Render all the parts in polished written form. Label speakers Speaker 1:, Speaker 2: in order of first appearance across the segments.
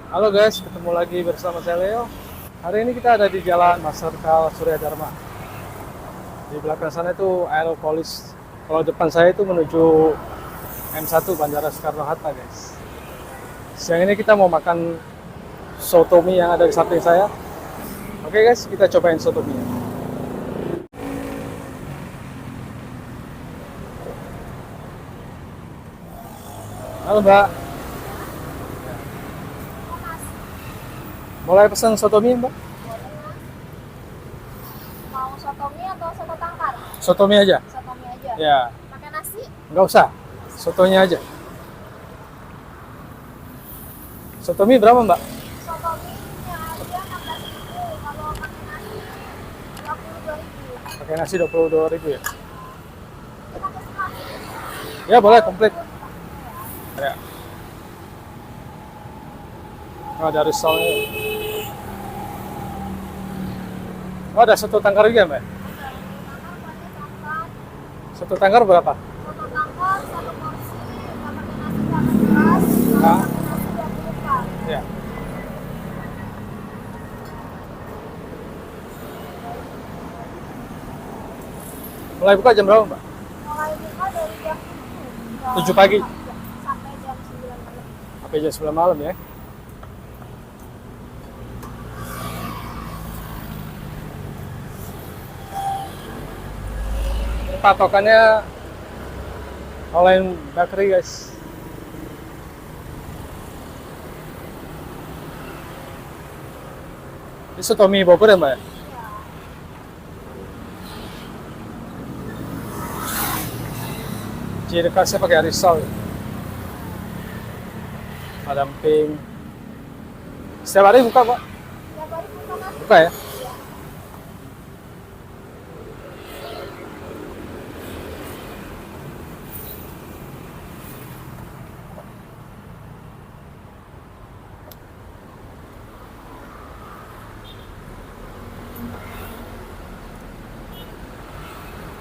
Speaker 1: Halo guys, ketemu lagi bersama saya Leo. Hari ini kita ada di Jalan Marsikal Surya Dharma. Di belakang sana itu Aeropolis. Kalau depan saya itu menuju M1 Bandara Soekarno-Hatta guys. Siang ini kita mau makan soto mie yang ada di samping saya. Oke guys, kita cobain soto mie. Halo Mbak, mulai pesan soto mie Mbak?
Speaker 2: Boleh mas, mau soto mie atau soto tangkar?
Speaker 1: Soto mie aja?
Speaker 2: Soto mie aja.
Speaker 1: Ya,
Speaker 2: Pakai nasi?
Speaker 1: nggak usah. Sotonya aja. Soto mie berapa Mbak?
Speaker 2: Soto mie-nya aja 16.000, kalau pakai nasi 22.000.
Speaker 1: Pakai nasi 22.000 ya?
Speaker 2: Pakai sepat.
Speaker 1: Ya boleh komplit. Ya. Oh, dari soalnya. Oh, ada soto tangkar juga, Mbak?
Speaker 2: Tangkar pakai santan.
Speaker 1: Soto tangkar berapa?
Speaker 2: Soto tangkar satu porsi, nggak pakai nasi 18, kalau
Speaker 1: Ah,
Speaker 2: pakai nasi 24.
Speaker 1: ya. Mulai buka jam berapa, Mbak?
Speaker 2: Mulai buka dari jam
Speaker 1: 7 pagi
Speaker 2: sampai jam 9 malam.
Speaker 1: sampai jam 9 malam ya. Ini patokannya online bakery, guys. Ini soto mie Bogor ya, Mbak?
Speaker 2: Iya.
Speaker 1: Ciri khasnya pakai risol. Ada emping. Setiap hari buka, Pak?
Speaker 2: Tiap hari buka mas?
Speaker 1: Buka ya?
Speaker 2: Iya.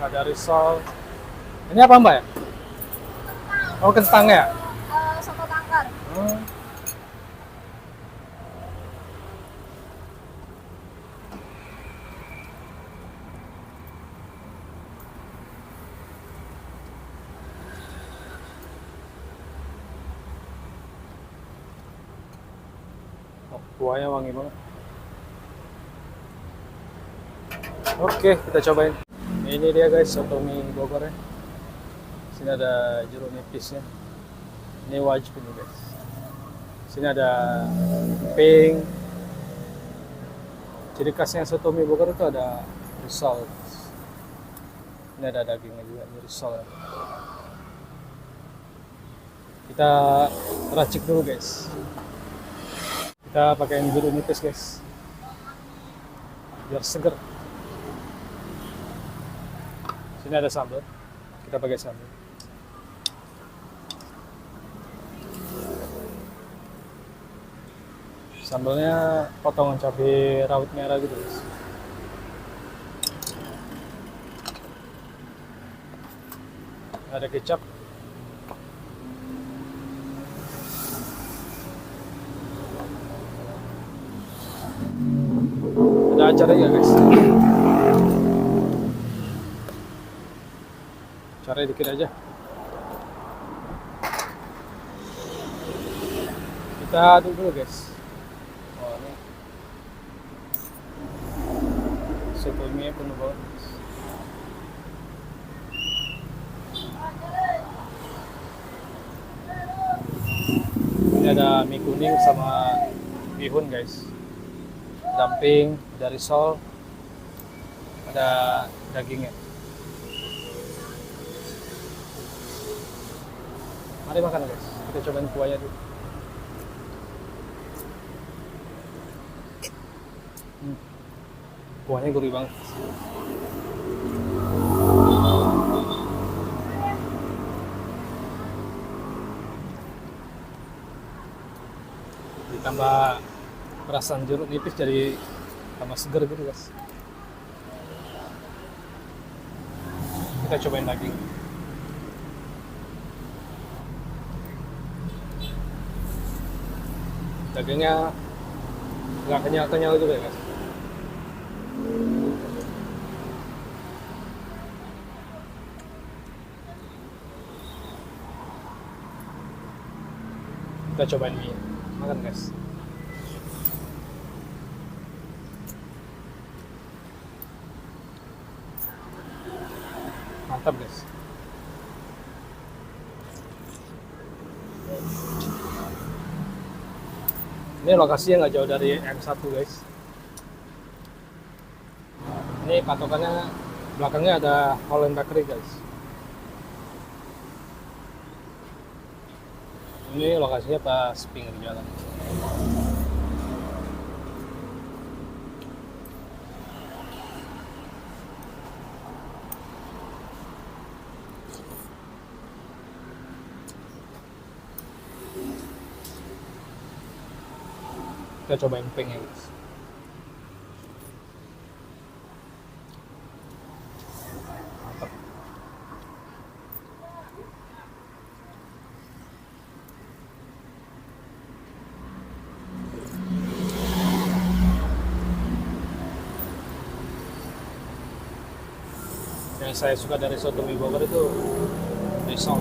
Speaker 1: Ada risol. Ini apa, Mbak ya? Oh, kentang ya?
Speaker 2: Soto tangkar.
Speaker 1: Hmm. Oh, kuahnya wangi banget. Oke, kita cobain. Ini dia guys, soto mie Bogor ya. Sini ada jeruk nipisnya. Ini wajib ini guys. Sini ada emping. Ciri khasnya soto mie Bogor itu ada risol. Ini ada dagingnya juga, ini risol. Ya. Kita racik dulu guys. Kita pakai jeruk nipis guys, biar seger. Sini ada sambal, kita pakai sambal. Sambalnya potongan cabai rawit merah gitu guys. Ada kecap. Ada acar ya guys. Caranya dikit aja. Kita aduk dulu guys. Oh, ini soto mie penuh banget. Guys. Ini ada mie kuning sama bihun guys. Damping, ada risol, ada dagingnya. Mari makan guys. Kita cobain kuahnya dulu. Kuahnya gurih banget. Ditambah perasan jeruk nipis jadi tambah seger gitu guys. Kita cobain daging. Dagingnya nggak kenyal-kenyal juga ya guys. Kita cobain mie, makan guys. Mantap guys. Ini lokasinya nggak jauh dari M1 guys. Ini patokannya belakangnya ada Holland Bakery guys. Ini lokasinya pas pinggir jalan. Kita cobain pink ya guys. Mantap. Yang saya suka dari soto mie Bogor itu risol.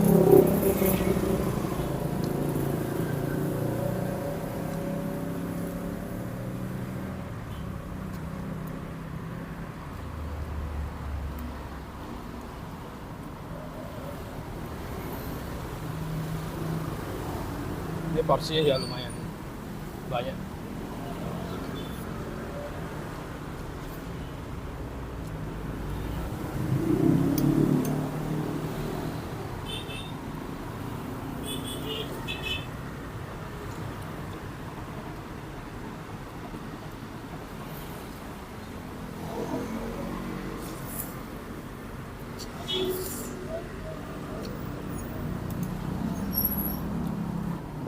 Speaker 1: Ini porsinya ya lumayan banyak.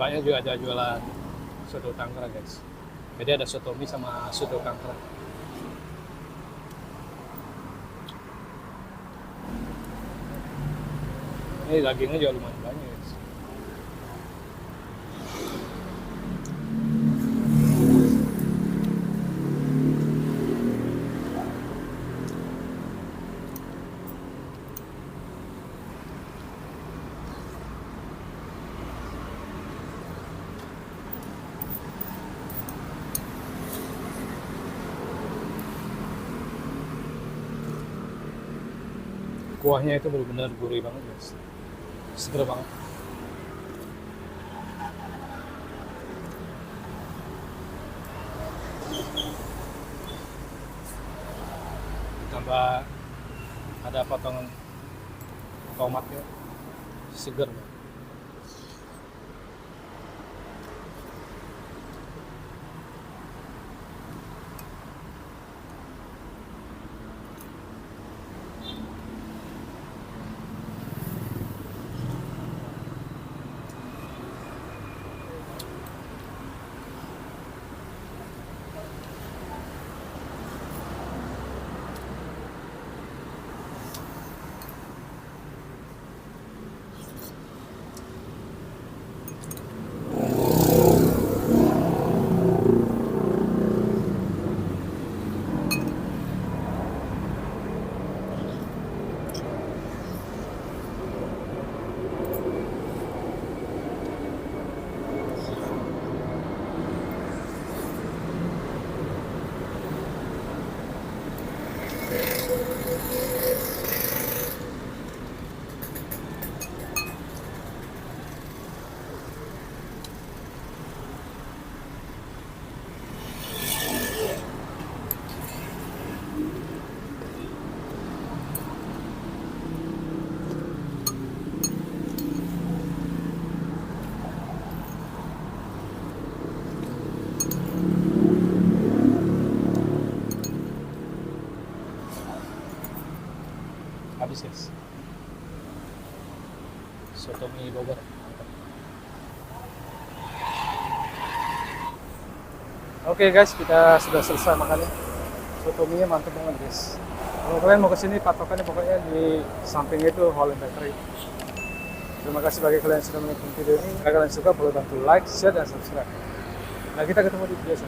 Speaker 1: Banyak juga ada jualan soto Tanggerang guys. Jadi ada soto mie sama soto Tanggerang. Ini dagingnya juga lumayan banyak guys. Kuahnya itu benar-benar gurih banget guys, seger banget. Tambah ada potongan tomatnya, seger banget. Habis guys, soto mie Bogor. Oke guys, kita sudah selesai makannya. Soto mie mantap banget guys. Kalau kalian mau kesini, patokannya pokoknya di sampingnya itu Holland Bakery. Terima kasih bagi kalian yang sudah menonton video ini. Jika kalian suka, boleh bantu like, share, dan subscribe. Nah, kita ketemu di biasa.